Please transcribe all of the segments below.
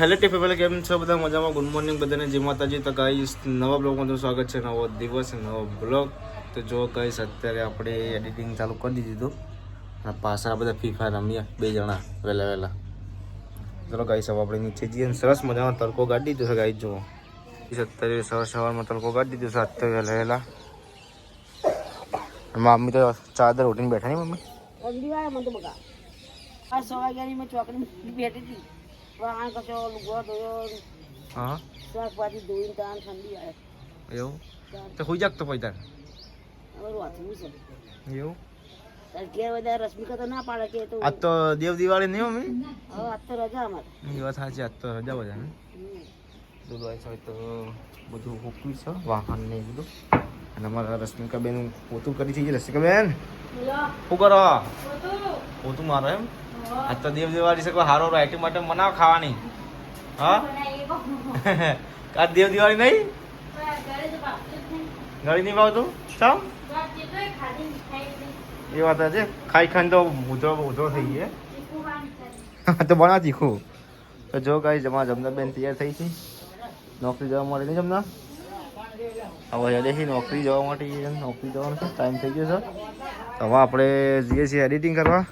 Hello TP કેમ છો બધા મજામાં? ગુડ મોર્નિંગ બધાને, જય માતાજી. તો ગાઈસ નવા બ્લોગમાં તમારું સ્વાગત છે. નવો દિવસ નવો બ્લોગ. તો જો ગાઈસ અત્યારે આપણે એડિટિંગ ચાલુ કરી દીધું અને પાછા બધા ફ્રી ફાયર રમીએ બે જણા વહેલા. ચલો ગાઈસ હવે આપણે નીચે જઈએ. સરસ મજાનો તડકો કાઢી દીધો છે ગાઈસ. જુઓ અત્યારે સવારમાં તડકો કાઢી દીધો છે અત્યારે વહેલા. મમ્મી તો ચાદર ઉઠીને બેઠા નહીં મમ્મી? હા શાકભાજી ધોઈને તાણ ઠંડી આવે એવું તો હોઈ જાગતો પૈસા એવું ઘેર બધા રશ્મિકા તો ના પાડે કે તો આજ તો દેવ દિવાળી નહીં મમ્મી? હવે આજ તો રજા અમારે એ વાત સાચી, આજ તો રજા બધા ને દુધવાય છે તો બધું હોકવી છે વાહન ને બધું. અને અમારા રશ્મિકા બેન પોતું કરી છે. રશ્મિકા બેન શું કરો? પોતું મારો એમ? આજ તો દેવ દિવાળી છે, કોઈ સારો આઈટમ માટે મનાવ ખાવાની. હા આજ દેવ દિવાળી નહીં? ઘરે નહીં ભાવતું ચાલ એ વાત છે. ખાઈ ખાઈને તો ઉધરો થઈ ગયા તો બના તીખું. તો જો કાંઈ જમના બેન તૈયાર થઈ છે નોકરી જવા માટે. નહીં જમના હવે હજે નોકરી જવા માટે નોકરી જવાનો છે, ટાઈમ થઈ ગયો છે. તો હવે આપણે જઈએ છીએ એડિટિંગ કરવા.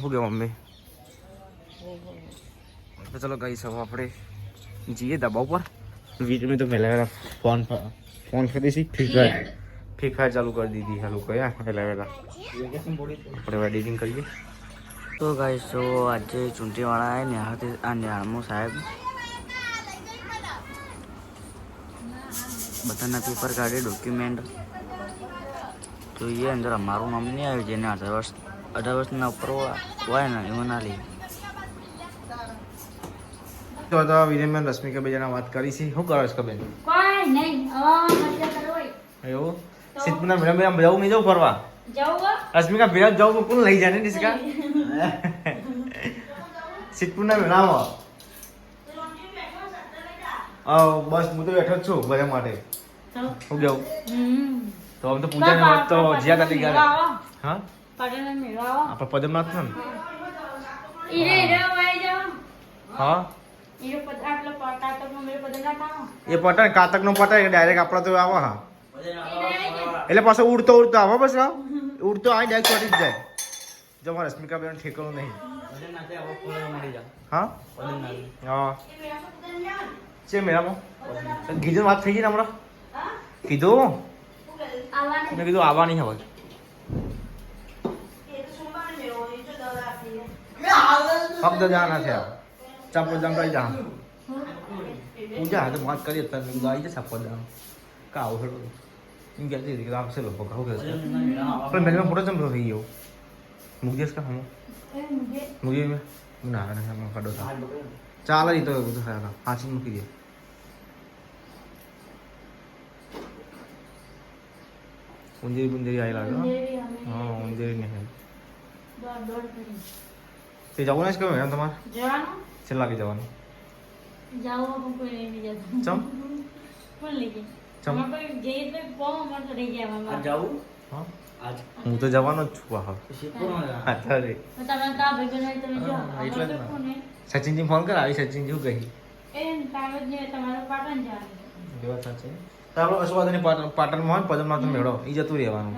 શું કે મમ્મી? તો ચલો ગાઈસ હવે આપણે જઈએ ધાબા ઉપર. વીડિયો તો પહેલાં ફોન કરી છે ફ્રી ફાયર ચાલુ કરી દીધી છે લોકો પહેલાં આપણે એડિટિંગ કરીએ. તો ગાઈસ જો આજે ચૂંટણીવાળા આવે આ ન્યાળમો સાહેબ બધાના પેપર કાઢે ડોક્યુમેન્ટ જોઈએ. અંદર અમારું નામ નહીં આવ્યું, જેને 18 વર્ષના ઉપર હોય ને એમાં ના લે. તો વિરેનબેન રશ્મિકા બે જણા વાત કરી છે. શું કરો છો બેન? કોઈ નહીં, એવું સીતપુરના મેળા જવું નહીં જવું ફરવા? રશ્મિકા ભેળા જવું કોણ લઈ જાય ને ડિસ્કા? સીતપુરના મેળામાં બસ હું તો બેઠો જ છું બધા માટે. શું કેવું? તો આમ તો પૂજા ને વાત તો જ્યાં તાતી ગયા. હા આપણે પદમનાથ ને હા એ પટાય કાતક નો પટાય ડાયરેક્ટ આપડા તો આવો. હા એટલે પાછો ઉડતો આવો બસ ઉડતો આ ડાયરેક્ટ ચોટી જ જાય. જો મારા રશ્મિકા બેન ઠેકવાનું નહીં. હા હા છે મેળામાં કીધું વાત થઈ ગઈ ને હમણાં કીધું મેં કીધું આવવાની હવે. ફક્ત જાના થયા ચાપો જામ કરી જા પૂજા તો વાત કરી અત્યારે મેં કીધું આવી જાય ચાપો જામ કા આવું થોડું એમ કહેતી હતી કે આવશે લોકો કહું કે પણ મેં ફોટો ચમતો થઈ ગયો મૂકી કા હમ મૂકી ના ના કાઢો ચાલે એ તો બધું ખાયા હાથી મૂકી દે. ઊંધેરી આવી લાગે. હા ઊંધેરી નહીં તે જવું નહીં કે એમ તમારે છેલ્લા લાગી જવાનું ચમ હું તો જવાનો જ છું. એટલે જ સચિનજી ફોન કર આવી. સચિનજી શું કહી પાટણમાં પદમનાથ મેળો એ જતું રહેવાનું.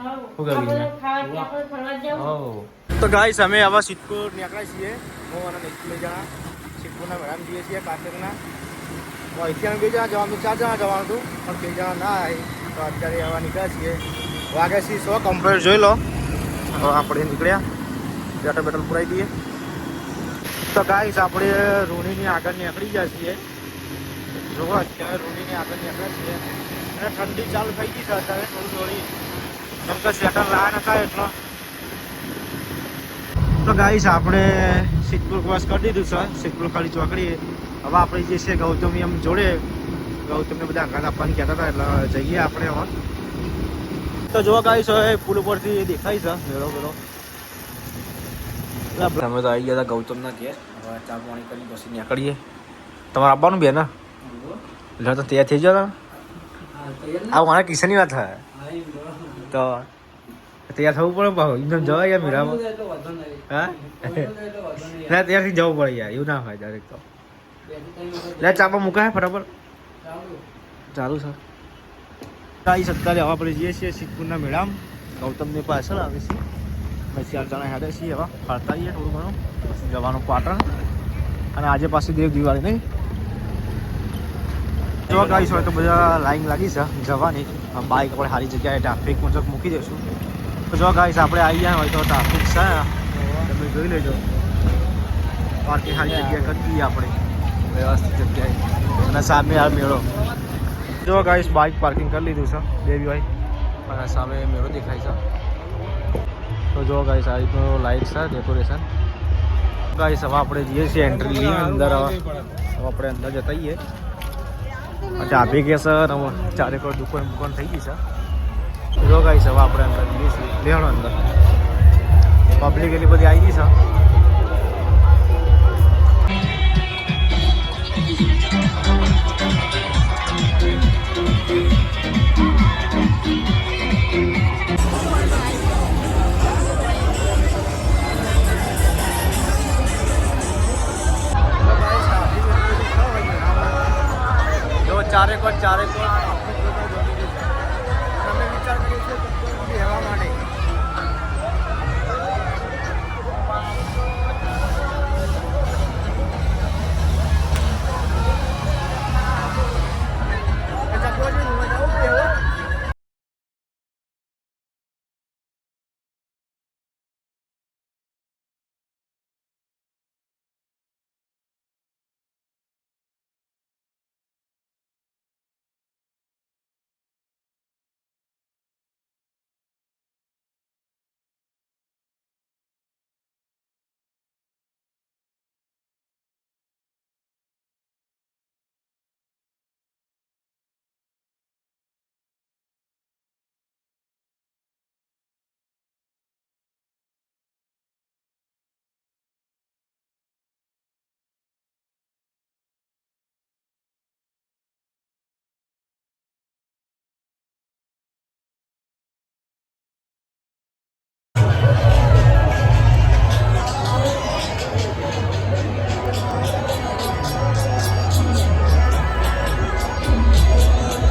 તો ગાઈસ અમે હવે સિદ્ધપુર નીકળ્યા છીએ. હું અને બે જણા સિદ્ધપુરના મેળામાં જઈએ છીએ કાર્તિકના. અહીંથી અમે બે જણા જવાનું 4 જણા જવાનું હતું પણ 2 જણા ના આવી તો અત્યારે હવે નીકળ્યા છીએ. વાગ્યા છીએ 100 કમ્પ્લીટ જોઈ લો. હવે આપણે નીકળ્યા પેટ્રોલ બેટ્રોલ પુરાઈ દઈએ. તો ગાઈસ આપણે રૂણીની આગળ નીકળી ગયા છીએ. જો અત્યારે રૂણીની આગળ નીકળ્યા છીએ અને ઠંડી ચાલુ થઈ ગઈ છે અત્યારે થોડી કેમ કે સ્વેટર લાયા નતા એટલો. તો ગાઈસ આપણે સિદ્ધપુર ક્રોસ કરી દીધું છે. સિદ્ધપુર ખાલી ચોકડી. હવે આપણે જે છે ગૌતમી એમ જોડે ગૌતમને બધા અંગાત આપવાની કહેતા હતા એટલે જઈએ આપણે હવે. તો જો ગાઈસ હવે પુલ ઉપરથી દેખાય છે મેળો મેળો. અમે તો આવી ગયા હતા ગૌતમના ઘેર. હવે ચા પાણી કરી પછી નીકળીએ. તમારે આવવાનું બે ને એટલે તો તૈયાર થઈ જાવ. આ મારા કિસ્સાની વાત થાય તો તૈયાર થવું પડે ભાવ એકદમ જવાય યાર મેળામાં હા ના ત્યારથી જવું પડે યાર એવું ના હોય ડાયરેક્ટ તો લે ચાપા મુકાય ફટાફટ ચાલુ છે ગાઈસ અત્યારે હવે આપણે જઈએ છીએ સિદ્ધપુરના મેળામાં ગૌતમની પાછળ આવે છે અમે 4 જણા હેડે છીએ હવે ફરતા જઈએ થોડું ઘણું પછી જવાનું પાટણ અને આજે પાછી દેવ દિવાળી નહીં જો ગાઈસ હોય તો બધા લાઈન લાગી છે જવાની બાઇક આપણે સારી જગ્યાએ ટ્રાફિક મુજબ મૂકી દઈશું તો જો ગાઈસ આપણે આવી ગયા હોય તો ટ્રાફિક છે તમે જોઈ લેજો પાર્કિંગ સારી જગ્યાએ કરી દઈએ આપણે વ્યવસ્થિત જગ્યાએ અને સામે આ મેળો જો ગાઈસ બાઇક પાર્કિંગ કરી લીધું છે દેવીભાઈ અને સામે મેળો દેખાય છે તો જો ગાઈસ આ રીતનું લાઇટ છે ડેકોરેશન ગાઈસ હવે આપણે જઈએ છીએ એન્ટ્રી લઈએ અંદર હવે આપણે અંદર જતા જઈએ ડાબે કે સર ચારેક દુકાન થઈ ગઈ છે જો ગાઈસ હવે આપણે અંદર જઈએ છીએ લેવાનો અંદર પબ્લિક એટલી બધી આવી ગઈ છે ચારેક અમે વિચાર કરીએ છીએ રહેવા માટે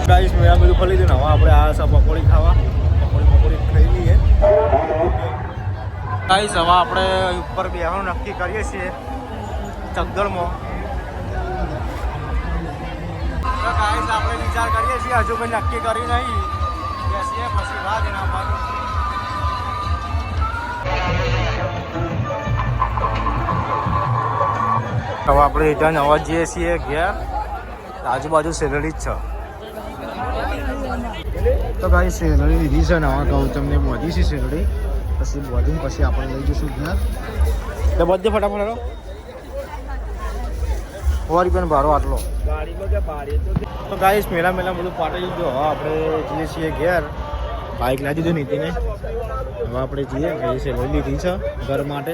ગાઈસ મેળા બધું ખોલી દીધું ને હવે આપણે આ પકોડી ખાવા પકોડી ખાઈ લઈએ ગાઈસ હવે આપણે ઉપર બેસવાનું નક્કી કરીએ છીએ ચકદળમાં તો ગાઈસ આપણે વિચાર કરીએ છીએ હજુ કંઈ નક્કી કરી નહીં બેસીએ પછી રાહ એના બાજુ હવે આપણે રિટર્ન આવવા જઈએ છીએ ઘેર આજુબાજુ સેલરી જ છે તો ગાઈસ સેલરી લીધી છે ને હવે ગૌતમને બોધી છે સેલરી પછી બોધીને પછી આપણે લઈ જઈશું ઘેર તો બધે ફટાફટ હેડો 100 રૂપિયાનો ભાડો આટલો તો ગાઈસ મેળા બધું પાટી દીધું હવે આપણે જઈએ છીએ ઘેર બાઇક લાવી દીધું નીતિને હવે આપણે જઈએ સેલરી લીધી છે ઘર માટે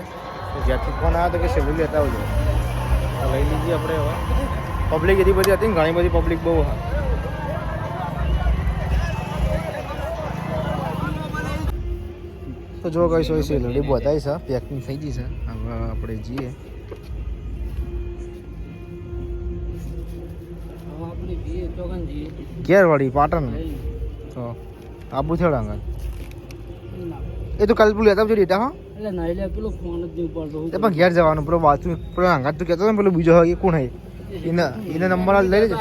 જ્યાંથી ફોન આવ્યો તો કે સેલરી લેતા આવજો તો લઈ લીધી આપણે હવે પબ્લિક એટલી બધી હતી ને ઘણી બધી પબ્લિક બહુ હા તો જો કઈ હોય સેલરી બધાય છે પેકિંગ થઈ ગઈ છે હવે આપણે જઈએ ઘેરવાળી પાટણ તો આબુ થયો આગળ એ તો કાલ પેલું લેતા આવજો ડેટા હા એટલે નહીં લે પેલો ફોન જ નહીં પડતો પણ ઘેર જવાનું પેલો વાંચું પેલો આંગાત તું કહેતો ને પેલો બીજો હોય એ કોણ હોય એને નંબર લઈ લેજે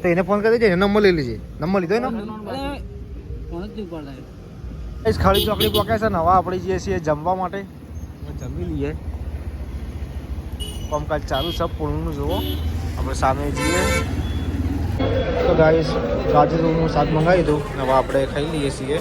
તો એને ફોન કરી દેજે એને નંબર લઈ લેજે નંબર લીધો એનો ફોન જ નહીં પડતા ખાલી ચોકડી પકાય છે ને હવે આપણે જઈએ છીએ જમવા માટે જમી લઈએ કામકાજ ચાલુ છે પૂર્ણનું જુઓ આપણે સામે જઈએ તો ગાઈસ રાજુનું શાક મંગાવ્યું હતું હવે આપણે ખાઈ લઈએ છીએ